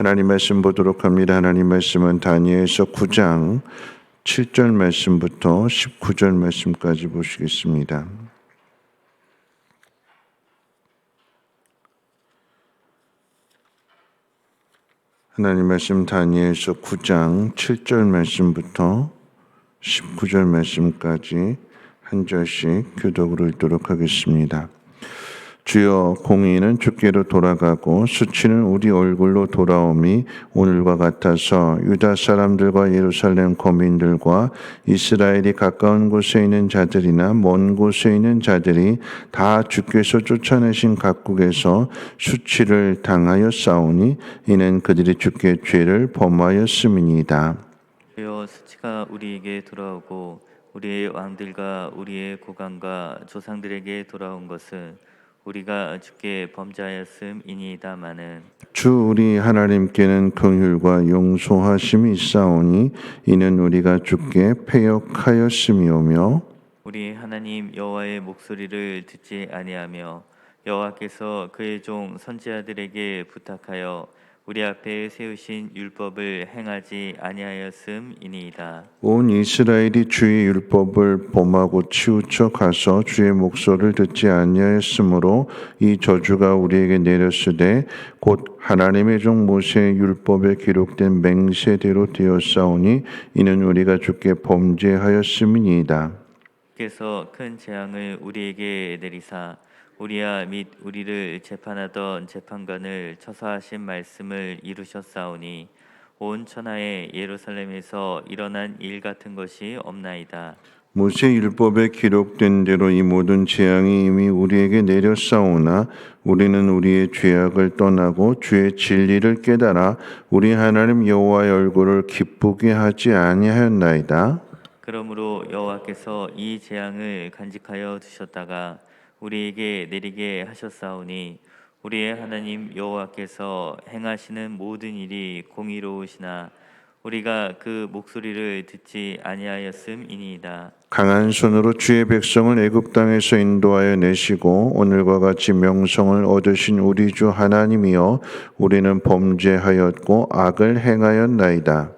하나님 말씀 보도록 합니다. 하나님 말씀은 다니엘서 9장 7절 말씀부터 19절 말씀까지 보시겠습니다. 하나님 말씀 다니엘서 9장 7절 말씀부터 19절 말씀까지 한 절씩 교독으로 읽도록 하겠습니다. 주여, 공의는 주께로 돌아가고 수치는 우리 얼굴로 돌아옴이 오늘과 같아서 유다 사람들과 예루살렘 거민들과 이스라엘이 가까운 곳에 있는 자들이나 먼 곳에 있는 자들이 다 주께서 쫓아내신 각국에서 수치를 당하여 싸우니 이는 그들이 주께 죄를 범하였음이니이다. 주여, 수치가 우리에게 돌아오고 우리의 왕들과 우리의 고관과 조상들에게 돌아온 것은 우리가 주께 범죄하였음이니이다마는 주 우리 하나님께는 긍휼과 용서하심이 있사오니 이는 우리가 주께 패역하였음이오며 우리 하나님 여호와의 목소리를 듣지 아니하며 여호와께서 그의 종 선지자들에게 부탁하여 우리 앞에 세우신 율법을 행하지 아니하였음이니이다. 온 이스라엘이 주의 율법을 범하고 치우쳐 가서 주의 목소리를 듣지 아니하였으므로 이 저주가 우리에게 내렸으되 곧 하나님의 종 모세의 율법에 기록된 맹세대로 되었사오니 이는 우리가 주께 범죄하였음이니이다. 주께서 큰 재앙을 우리에게 내리사 우리와 및 우리를 재판하던 재판관을 처사하신 말씀을 이루셨사오니 온 천하에 예루살렘에서 일어난 일 같은 것이 없나이다. 모세 율법에 기록된 대로 이 모든 재앙이 이미 우리에게 내렸사오나 우리는 우리의 죄악을 떠나고 주의 진리를 깨달아 우리 하나님 여호와의 얼굴을 기쁘게 하지 아니하였나이다. 그러므로 여호와께서 이 재앙을 간직하여 두셨다가 우리에게 내리게 하셨사오니 우리의 하나님 여호와께서 행하시는 모든 일이 공의로우시나 우리가 그 목소리를 듣지 아니하였음이니이다. 강한 손으로 주의 백성을 애굽 땅에서 인도하여 내시고 오늘과 같이 명성을 얻으신 우리 주 하나님이여 우리는 범죄하였고 악을 행하였나이다.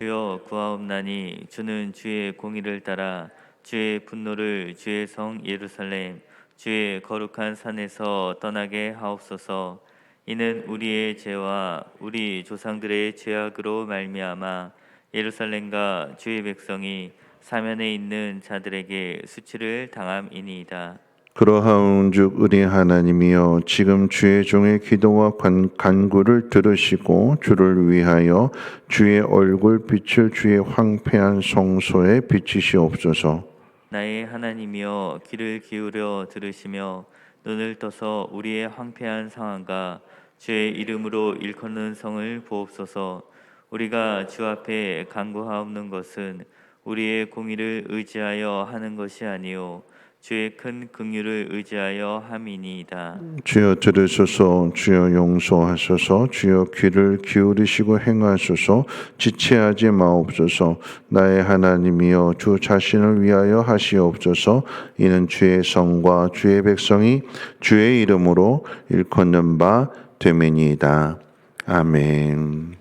주여, 구하옵나니 주는 주의 공의를 따라 주의 분노를 주의 성 예루살렘 주의 거룩한 산에서 떠나게 하옵소서. 이는 우리의 죄와 우리 조상들의 죄악으로 말미암아 예루살렘과 주의 백성이 사면에 있는 자들에게 수치를 당함이니이다. 그러하온즉 우리 하나님이여 지금 주의 종의 기도와 간구를 들으시고 주를 위하여 주의 얼굴 빛을 주의 황폐한 성소에 비치시옵소서. 나의 하나님이여 귀를 기울여 들으시며 눈을 떠서 우리의 황폐한 상황과 주의 이름으로 일컫는 성을 보옵소서. 우리가 주 앞에 간구하옵는 것은 우리의 공의를 의지하여 하는 것이 아니요 주의 큰 긍휼을 의지하여 함이니이다. 주여 들으소서. 주여 용서하소서. 주여 귀를 기울이시고 행하소서. 지체하지 마옵소서. 나의 하나님이여 주 자신을 위하여 하시옵소서. 이는 주의 성과 주의 백성이 주의 이름으로 일컫는 바 됨이니이다. 아멘.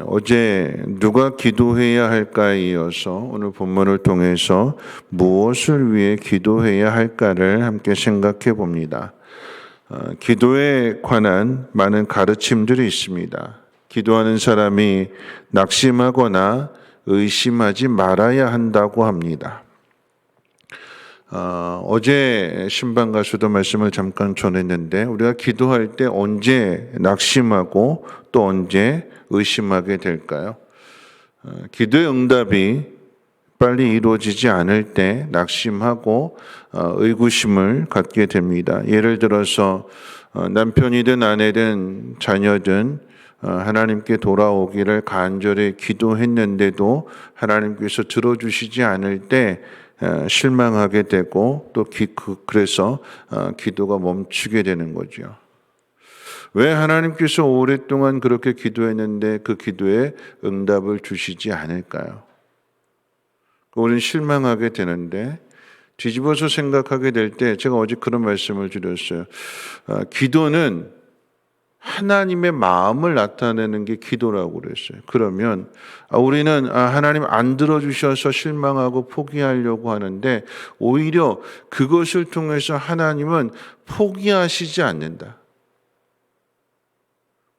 어제 누가 기도해야 할까에 이어서 오늘 본문을 통해서 무엇을 위해 기도해야 할까를 함께 생각해 봅니다. 기도에 관한 많은 가르침들이 있습니다. 기도하는 사람이 낙심하거나 의심하지 말아야 한다고 합니다. 어제 신방 가수도 말씀을 잠깐 전했는데 우리가 기도할 때 언제 낙심하고 또 언제 의심하게 될까요? 기도의 응답이 빨리 이루어지지 않을 때 낙심하고 의구심을 갖게 됩니다. 예를 들어서 남편이든 아내든 자녀든 하나님께 돌아오기를 간절히 기도했는데도 하나님께서 들어주시지 않을 때 실망하게 되고 또 그래서 기도가 멈추게 되는 거죠. 왜 하나님께서 오랫동안 그렇게 기도했는데 그 기도에 응답을 주시지 않을까요? 우리는 실망하게 되는데 뒤집어서 생각하게 될 때 제가 어제 그런 말씀을 드렸어요. 기도는 하나님의 마음을 나타내는 게 기도라고 그랬어요. 그러면 우리는 하나님 안 들어주셔서 실망하고 포기하려고 하는데 오히려 그것을 통해서 하나님은 포기하시지 않는다.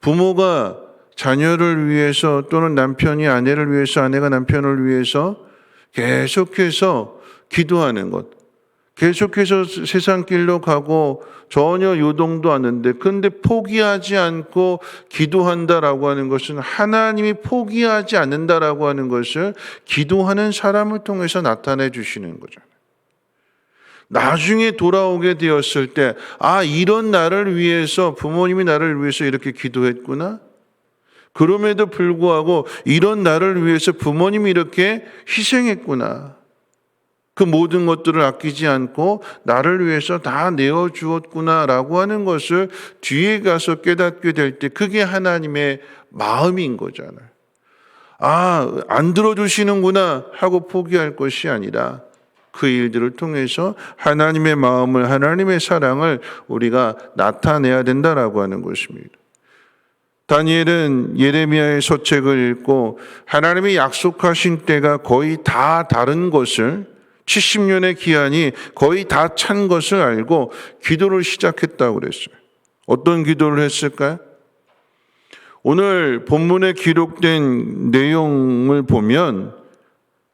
부모가 자녀를 위해서 또는 남편이 아내를 위해서 아내가 남편을 위해서 계속해서 기도하는 것. 계속해서 세상 길로 가고 전혀 요동도 않는데 근데 포기하지 않고 기도한다라고 하는 것은 하나님이 포기하지 않는다라고 하는 것을 기도하는 사람을 통해서 나타내 주시는 거잖아요. 나중에 돌아오게 되었을 때 이런 나를 위해서 부모님이 나를 위해서 이렇게 기도했구나. 그럼에도 불구하고 이런 나를 위해서 부모님이 이렇게 희생했구나. 그 모든 것들을 아끼지 않고 나를 위해서 다 내어주었구나라고 하는 것을 뒤에 가서 깨닫게 될 때 그게 하나님의 마음인 거잖아요. 안 들어주시는구나 하고 포기할 것이 아니라 그 일들을 통해서 하나님의 마음을, 하나님의 사랑을 우리가 나타내야 된다라고 하는 것입니다. 다니엘은 예레미야의 서책을 읽고 하나님이 약속하신 때가 거의 다 다른 것을 70년의 기한이 거의 다 찬 것을 알고 기도를 시작했다고 그랬어요. 어떤 기도를 했을까요? 오늘 본문에 기록된 내용을 보면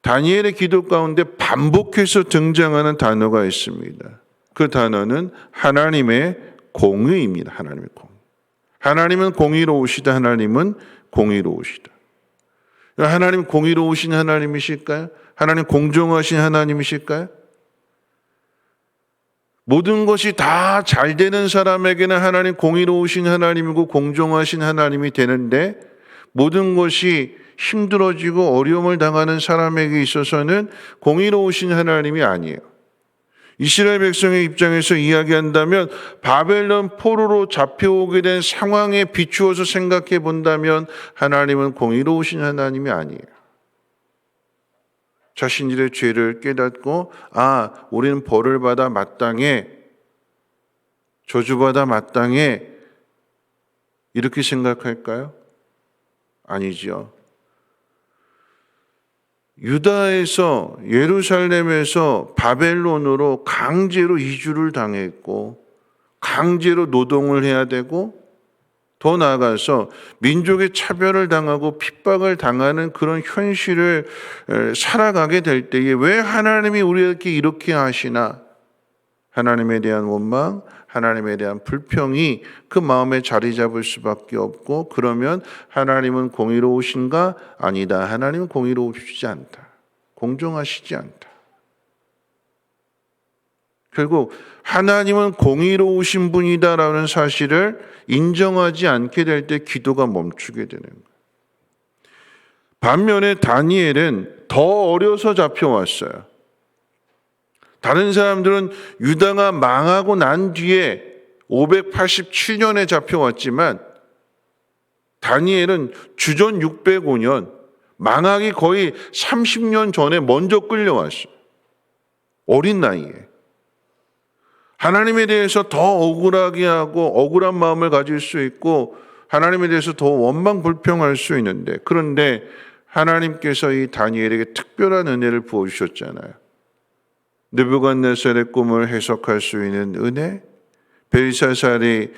다니엘의 기도 가운데 반복해서 등장하는 단어가 있습니다. 그 단어는 하나님의 공의입니다. 하나님의 공의. 하나님은 공의로우시다. 하나님은 공의로우시다. 하나님 공의로우신 하나님이실까요? 하나님 공정하신 하나님이실까요? 모든 것이 다 잘 되는 사람에게는 하나님 공의로우신 하나님이고 공정하신 하나님이 되는데 모든 것이 힘들어지고 어려움을 당하는 사람에게 있어서는 공의로우신 하나님이 아니에요. 이스라엘 백성의 입장에서 이야기한다면 바벨론 포로로 잡혀오게 된 상황에 비추어서 생각해 본다면 하나님은 공의로우신 하나님이 아니에요. 자신들의 죄를 깨닫고 우리는 벌을 받아 마땅해 저주받아 마땅해 이렇게 생각할까요? 아니죠. 유다에서 예루살렘에서 바벨론으로 강제로 이주를 당했고 강제로 노동을 해야 되고 더 나아가서 민족의 차별을 당하고 핍박을 당하는 그런 현실을 살아가게 될 때에 왜 하나님이 우리에게 이렇게 하시나? 하나님에 대한 원망, 하나님에 대한 불평이 그 마음에 자리 잡을 수밖에 없고 그러면 하나님은 공의로우신가? 아니다. 하나님은 공의로우시지 않다. 공정하시지 않다. 결국 하나님은 공의로우신 분이다라는 사실을 인정하지 않게 될 때 기도가 멈추게 되는 거예요. 반면에 다니엘은 더 어려서 잡혀왔어요. 다른 사람들은 유다가 망하고 난 뒤에 587년에 잡혀왔지만 다니엘은 주전 605년 망하기 거의 30년 전에 먼저 끌려왔어요. 어린 나이에. 하나님에 대해서 더 억울하게 하고 억울한 마음을 가질 수 있고 하나님에 대해서 더 원망 불평할 수 있는데 그런데 하나님께서 이 다니엘에게 특별한 은혜를 부어주셨잖아요. 느부갓네살의 꿈을 해석할 수 있는 은혜, 벨사살이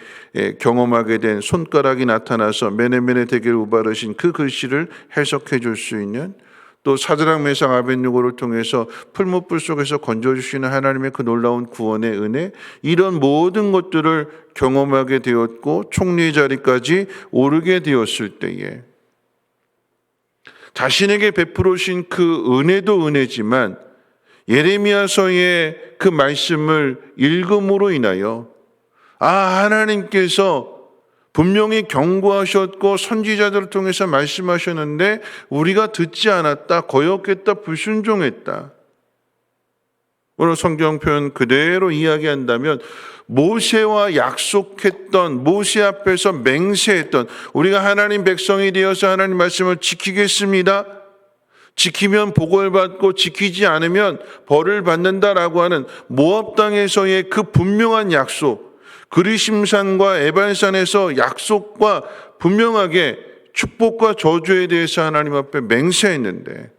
경험하게 된 손가락이 나타나서 메네메네 대계를 우바르신 그 글씨를 해석해 줄 수 있는 또 사드락 메삭 아벳느고를 통해서 풀무불 속에서 건져주시는 하나님의 그 놀라운 구원의 은혜 이런 모든 것들을 경험하게 되었고 총리 자리까지 오르게 되었을 때에 자신에게 베풀어 주신 그 은혜도 은혜지만 예레미야서의 그 말씀을 읽음으로 인하여 하나님께서 분명히 경고하셨고 선지자들을 통해서 말씀하셨는데 우리가 듣지 않았다, 거역했다, 불순종했다. 오늘 성경 표현 그대로 이야기한다면 모세와 약속했던 모세 앞에서 맹세했던 우리가 하나님 백성이 되어서 하나님 말씀을 지키겠습니다. 지키면 복을 받고 지키지 않으면 벌을 받는다라고 하는 모압 땅에서의 그 분명한 약속 그리심산과 에발산에서 약속과 분명하게 축복과 저주에 대해서 하나님 앞에 맹세했는데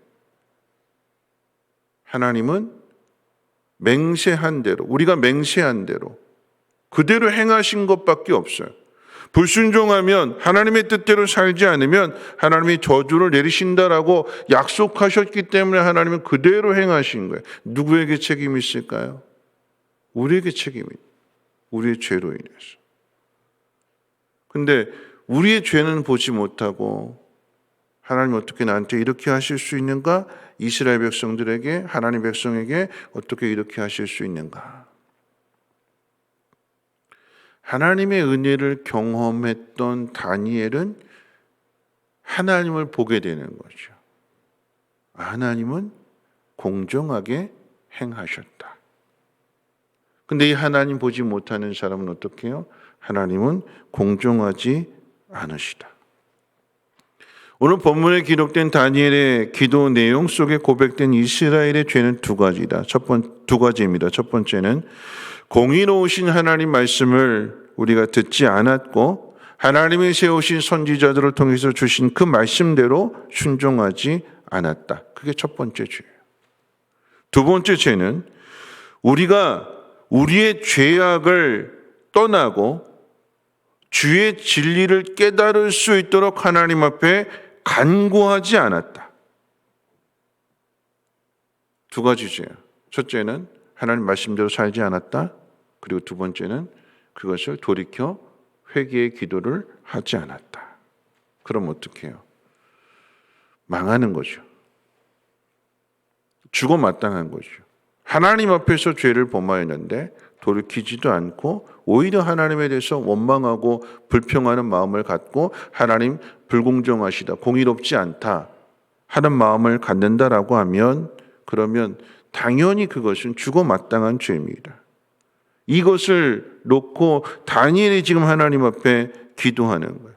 하나님은 맹세한 대로, 우리가 맹세한 대로 그대로 행하신 것밖에 없어요. 불순종하면, 하나님의 뜻대로 살지 않으면 하나님이 저주를 내리신다라고 약속하셨기 때문에 하나님은 그대로 행하신 거예요. 누구에게 책임이 있을까요? 우리에게 책임이 있어요. 우리의 죄로 인해서. 근데 우리의 죄는 보지 못하고 하나님 어떻게 나한테 이렇게 하실 수 있는가? 이스라엘 백성들에게, 하나님 백성에게 어떻게 이렇게 하실 수 있는가? 하나님의 은혜를 경험했던 다니엘은 하나님을 보게 되는 거죠. 하나님은 공정하게 행하셨다. 근데 이 하나님 보지 못하는 사람은 어떻게 해요? 하나님은 공정하지 않으시다. 오늘 본문에 기록된 다니엘의 기도 내용 속에 고백된 이스라엘의 죄는 두 가지입니다. 첫 번째는 공의로우신 하나님 말씀을 우리가 듣지 않았고 하나님이 세우신 선지자들을 통해서 주신 그 말씀대로 순종하지 않았다. 그게 첫 번째 죄예요. 두 번째 죄는 우리가 우리의 죄악을 떠나고 주의 진리를 깨달을 수 있도록 하나님 앞에 간구하지 않았다. 두 가지 죄예요. 첫째는 하나님 말씀대로 살지 않았다. 그리고 두 번째는 그것을 돌이켜 회개의 기도를 하지 않았다. 그럼 어떻게 해요? 망하는 거죠. 죽어 마땅한 거죠. 하나님 앞에서 죄를 범하였는데 돌이키지도 않고 오히려 하나님에 대해서 원망하고 불평하는 마음을 갖고 하나님 불공정하시다, 공의롭지 않다 하는 마음을 갖는다라고 하면 그러면 당연히 그것은 죽어 마땅한 죄입니다. 이것을 놓고 다니엘이 지금 하나님 앞에 기도하는 거예요.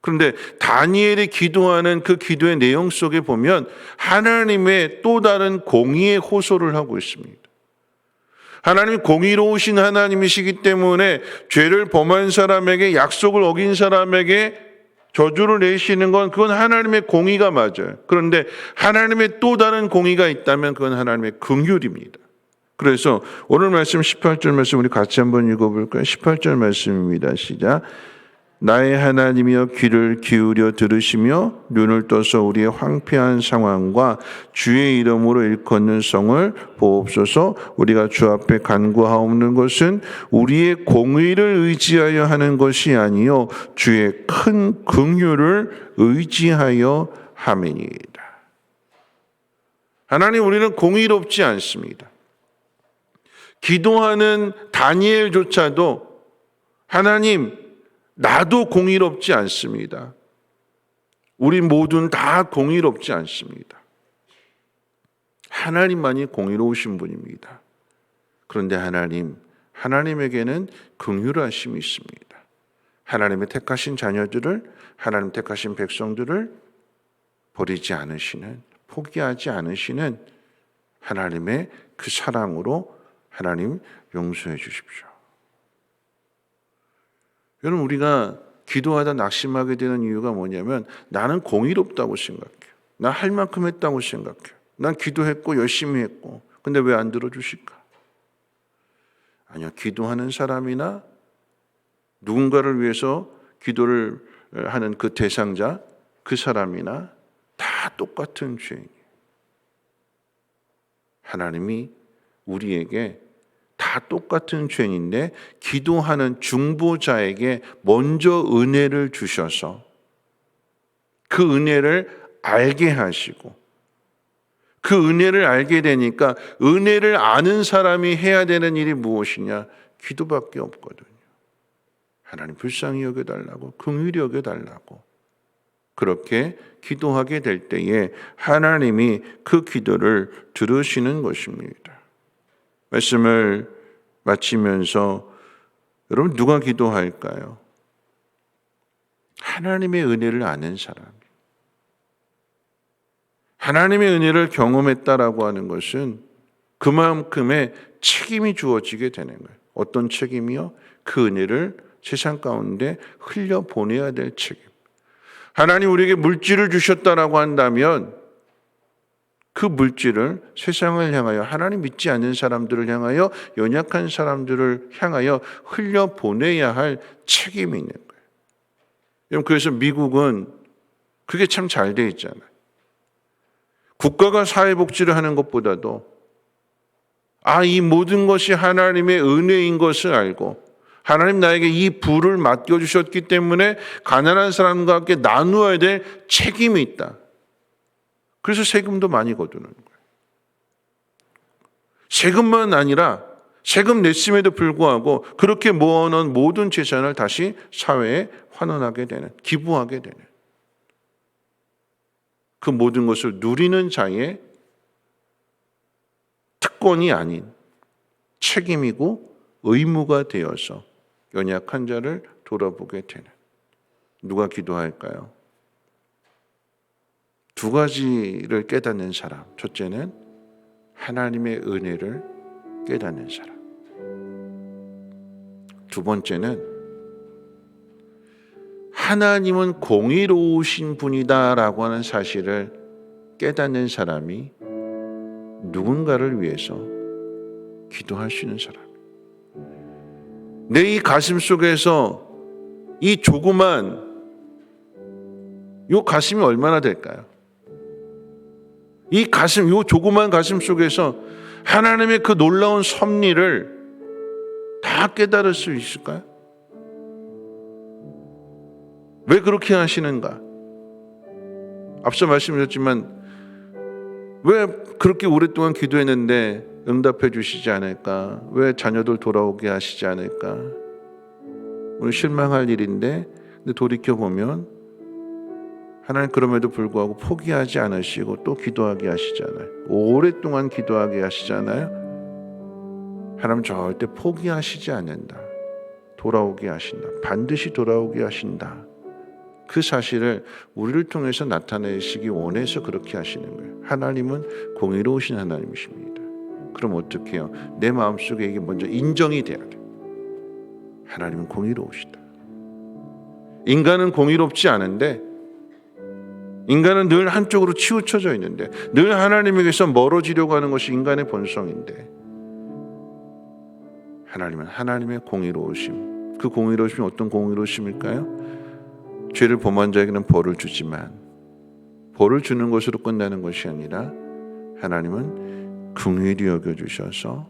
그런데 다니엘이 기도하는 그 기도의 내용 속에 보면 하나님의 또 다른 공의의 호소를 하고 있습니다. 하나님이 공의로우신 하나님이시기 때문에 죄를 범한 사람에게, 약속을 어긴 사람에게 저주를 내시는 건 그건 하나님의 공의가 맞아요. 그런데 하나님의 또 다른 공의가 있다면 그건 하나님의 긍휼입니다. 그래서 오늘 말씀 18절 말씀 우리 같이 한번 읽어볼까요? 18절 말씀입니다. 시작. 나의 하나님이여 귀를 기울여 들으시며 눈을 떠서 우리의 황폐한 상황과 주의 이름으로 일컫는 성을 보옵소서. 우리가 주 앞에 간구하옵는 것은 우리의 공의를 의지하여 하는 것이 아니요 주의 큰 긍휼을 의지하여 함이니이다. 하나님, 우리는 공의롭지 않습니다. 기도하는 다니엘조차도 하나님, 나도 공의롭지 않습니다. 우리 모두는 다 공의롭지 않습니다. 하나님만이 공의로우신 분입니다. 그런데 하나님에게는 긍휼하심이 있습니다. 하나님의 택하신 자녀들을, 하나님 택하신 백성들을 버리지 않으시는, 포기하지 않으시는 하나님의 그 사랑으로 하나님 용서해 주십시오. 여러분, 우리가 기도하다 낙심하게 되는 이유가 뭐냐면 나는 공의롭다고 생각해요. 나 할 만큼 했다고 생각해요. 난 기도했고 열심히 했고 근데 왜 안 들어주실까? 아니요, 기도하는 사람이나 누군가를 위해서 기도를 하는 그 대상자, 그 사람이나 다 똑같은 죄인이에요. 하나님이 우리에게 다 똑같은 죄인인데 기도하는 중보자에게 먼저 은혜를 주셔서 그 은혜를 알게 하시고 그 은혜를 알게 되니까 은혜를 아는 사람이 해야 되는 일이 무엇이냐? 기도밖에 없거든요. 하나님 불쌍히 여겨달라고, 긍휼히 여겨달라고 그렇게 기도하게 될 때에 하나님이 그 기도를 들으시는 것입니다. 말씀을 마치면서 여러분, 누가 기도할까요? 하나님의 은혜를 아는 사람. 하나님의 은혜를 경험했다라고 하는 것은 그만큼의 책임이 주어지게 되는 거예요. 어떤 책임이요? 그 은혜를 세상 가운데 흘려보내야 될 책임. 하나님 우리에게 물질을 주셨다라고 한다면 그 물질을 세상을 향하여, 하나님 믿지 않는 사람들을 향하여, 연약한 사람들을 향하여 흘려보내야 할 책임이 있는 거예요. 여러분, 그래서 미국은 그게 참 잘 돼 있잖아요. 국가가 사회복지를 하는 것보다도 이 모든 것이 하나님의 은혜인 것을 알고 하나님 나에게 이 부를 맡겨주셨기 때문에 가난한 사람과 함께 나누어야 될 책임이 있다. 그래서 세금도 많이 거두는 거예요. 세금만 아니라 세금 냈음에도 불구하고 그렇게 모아놓은 모든 재산을 다시 사회에 환원하게 되는, 기부하게 되는, 그 모든 것을 누리는 자의 특권이 아닌 책임이고 의무가 되어서 연약한 자를 돌아보게 되는. 누가 기도할까요? 두 가지를 깨닫는 사람. 첫째는 하나님의 은혜를 깨닫는 사람. 두 번째는 하나님은 공의로우신 분이다라고 하는 사실을 깨닫는 사람이 누군가를 위해서 기도할 수 있는 사람. 내 이 가슴 속에서 이 조그만 요 가슴이 얼마나 될까요? 이 가슴, 요 조그만 가슴 속에서 하나님의 그 놀라운 섭리를 다 깨달을 수 있을까요? 왜 그렇게 하시는가? 앞서 말씀드렸지만 왜 그렇게 오랫동안 기도했는데 응답해 주시지 않을까? 왜 자녀들 돌아오게 하시지 않을까? 오늘 실망할 일인데, 근데 돌이켜보면 하나님 그럼에도 불구하고 포기하지 않으시고 또 기도하게 하시잖아요. 오랫동안 기도하게 하시잖아요. 하나님 절대 포기하시지 않는다. 돌아오게 하신다. 반드시 돌아오게 하신다. 그 사실을 우리를 통해서 나타내시기 원해서 그렇게 하시는 거예요. 하나님은 공의로우신 하나님이십니다. 그럼 어떻게 해요? 내 마음속에 이게 먼저 인정이 돼야 돼요. 하나님은 공의로우시다. 인간은 공의롭지 않은데, 인간은 늘 한쪽으로 치우쳐져 있는데, 늘 하나님에게서 멀어지려고 하는 것이 인간의 본성인데, 하나님은 하나님의 공의로우심. 그 공의로우심이 어떤 공의로우심일까요? 죄를 범한 자에게는 벌을 주지만 벌을 주는 것으로 끝나는 것이 아니라 하나님은 긍휼히 여겨주셔서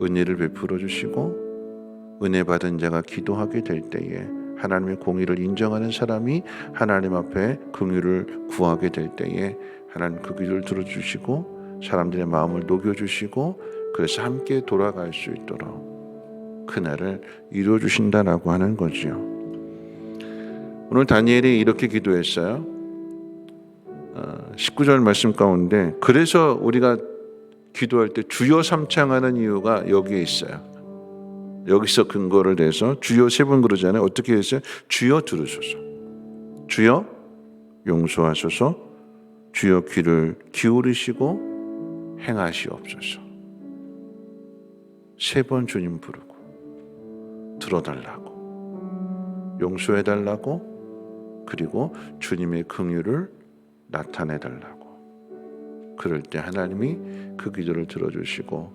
은혜를 베풀어 주시고, 은혜 받은 자가 기도하게 될 때에 하나님의 공의를 인정하는 사람이 하나님 앞에 긍휼을 구하게 될 때에 하나님 그 기도를 들어주시고 사람들의 마음을 녹여주시고, 그래서 함께 돌아갈 수 있도록 그날을 이루어주신다라고 하는 거죠. 오늘 다니엘이 이렇게 기도했어요. 19절 말씀 가운데, 그래서 우리가 기도할 때 주여 삼창하는 이유가 여기에 있어요. 여기서 근거를 내서 주여 세 번 그러잖아요. 어떻게 했어요? 주여 들으소서, 주여 용서하소서, 주여 귀를 기울이시고 행하시옵소서. 세 번 주님 부르고 들어달라고, 용서해달라고, 그리고 주님의 긍휼을 나타내달라고. 그럴 때 하나님이 그 기도를 들어주시고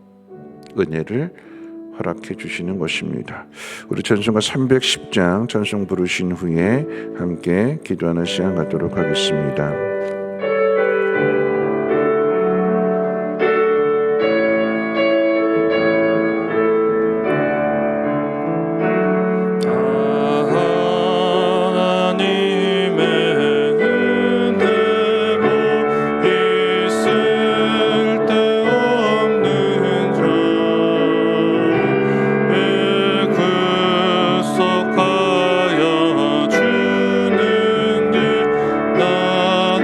은혜를 허락해 주시는 것입니다. 우리 찬송가 310장 찬송 부르신 후에 함께 기도하는 시간 갖도록 하겠습니다. 주는 길 나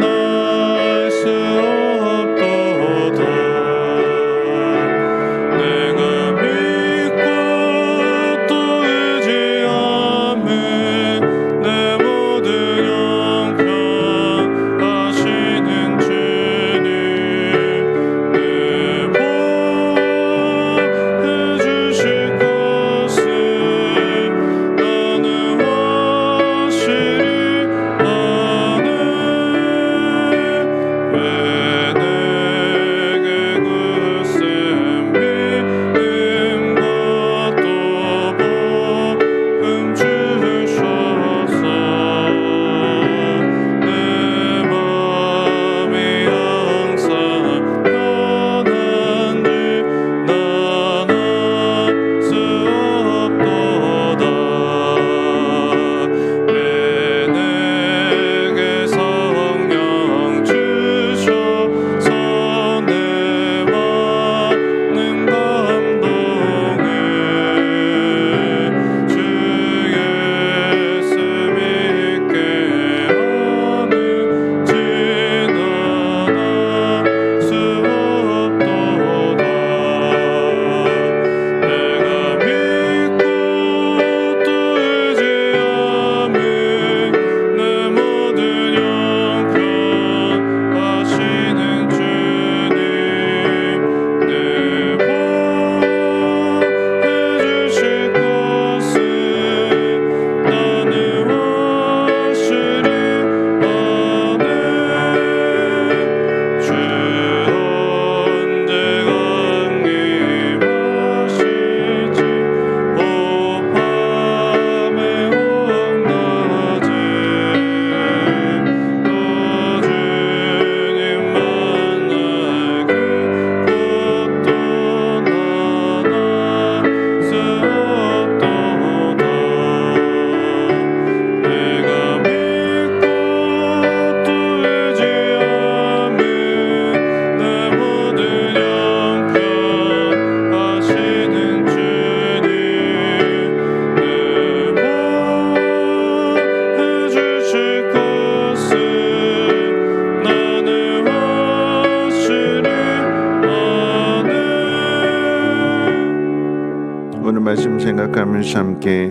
말씀 생각하면서 함께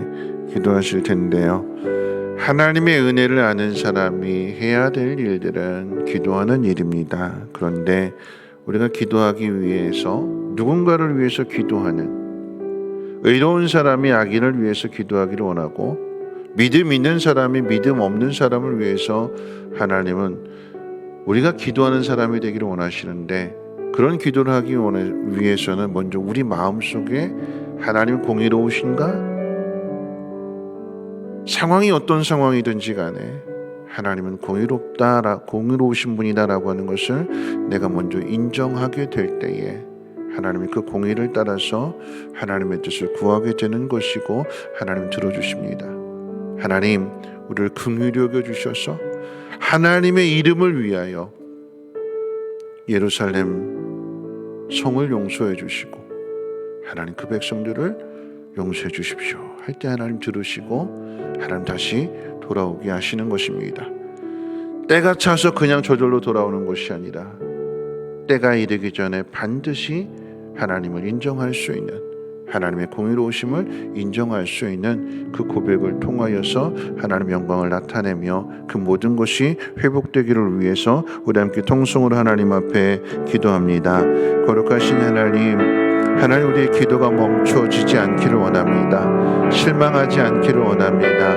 기도하실 텐데요. 하나님의 은혜를 아는 사람이 해야 될 일들은 기도하는 일입니다. 그런데 우리가 기도하기 위해서 누군가를 위해서 기도하는, 의로운 사람이 악인을 위해서 기도하기를 원하고 믿음 있는 사람이 믿음 없는 사람을 위해서 하나님은 우리가 기도하는 사람이 되기를 원하시는데, 그런 기도를 하기 위해서는 먼저 우리 마음속에 하나님 공의로우신가? 상황이 어떤 상황이든지 간에 하나님은 공의로우신 분이다라고 하는 것을 내가 먼저 인정하게 될 때에 하나님이 그 공의를 따라서 하나님의 뜻을 구하게 되는 것이고, 하나님 들어주십니다. 하나님, 우리를 긍휼히 여겨주셔서 하나님의 이름을 위하여 예루살렘 성을 용서해 주시고 하나님 그 백성들을 용서해 주십시오 할 때 하나님 들으시고 하나님 다시 돌아오게 하시는 것입니다. 때가 차서 그냥 저절로 돌아오는 것이 아니라 때가 이르기 전에 반드시 하나님을 인정할 수 있는, 하나님의 공의로우심을 인정할 수 있는 그 고백을 통하여서 하나님의 영광을 나타내며 그 모든 것이 회복되기를 위해서 우리 함께 통성으로 하나님 앞에 기도합니다. 거룩하신 하나님, 우리의 기도가 멈춰지지 않기를 원합니다. 실망하지 않기를 원합니다.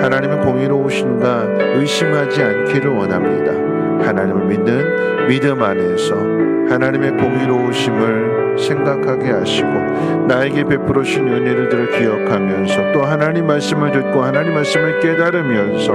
하나님은 공의로우신가 의심하지 않기를 원합니다. 하나님을 믿는 믿음 안에서 하나님의 공의로우심을 생각하게 하시고 나에게 베풀으신 은혜를 기억하면서 또 하나님 말씀을 듣고 하나님 말씀을 깨달으면서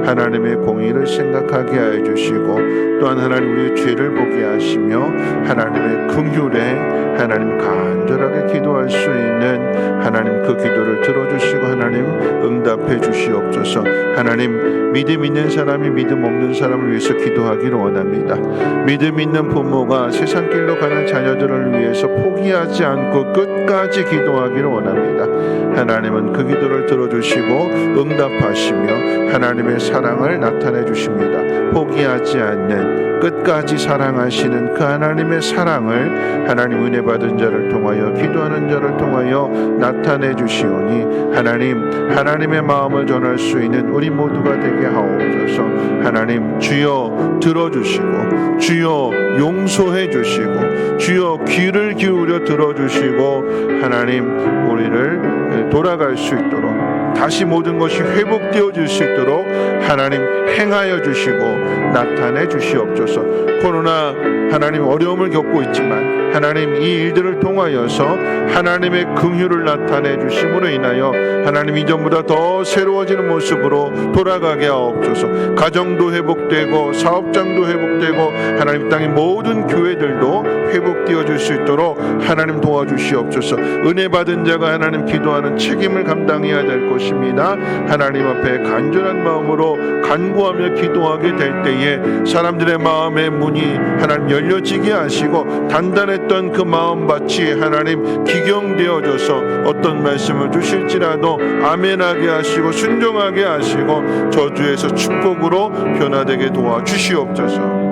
하나님의 공의를 생각하게 하여 주시고, 또한 하나님 우리의 죄를 보게 하시며 하나님의 긍휼에 하나님 간절하게 기도할 수 있는 하나님 그 기도를 들어주시고 하나님 응답해 주시옵소서. 하나님, 믿음 있는 사람이 믿음 없는 사람을 위해서 기도하기를 원합니다. 믿음 있는 부모가 세상 길로 가는 자녀들을 위해서 포기하지 않고 끝까지 기도하기를 원합니다. 하나님은 그 기도를 들어주시고 응답하시며 하나님의 사랑을 나타내 주십니다. 포기하지 않는, 끝까지 사랑하시는 그 하나님의 사랑을 하나님 은혜 받은 자를 통하여, 기도하는 자를 통하여 나타내 주시오니 하나님의 마음을 전할 수 있는 우리 모두가 되게 하옵소서. 하나님, 주여 들어주시고 주여 용서해 주시고 주여 귀를 기울여 들어주시고 하나님 우리를 돌아갈 수 있도록, 다시 모든 것이 회복되어질 수 있도록 하나님 행하여 주시고 나타내 주시옵소서. 코로나 하나님 어려움을 겪고 있지만 하나님 이 일들을 통하여서 하나님의 긍휼을 나타내 주심으로 인하여 하나님 이전보다 더 새로워지는 모습으로 돌아가게 하옵소서. 가정도 회복되고 사업장도 회복되고 하나님 땅의 모든 교회들도 회복되어질 수 있도록 하나님 도와주시옵소서. 은혜 받은 자가 하나님 기도하는 책임을 감당해야 될 것입니다. 하나님 앞에 간절한 마음으로 간구하며 기도하게 될 때에 사람들의 마음의 문이 하나님 열려지게 하시고 단단했던 그 마음밭이 하나님 기경되어져서 어떤 말씀을 주실지라도 아멘하게 하시고 순종하게 하시고 저주에서 축복으로 변화되게 도와주시옵소서.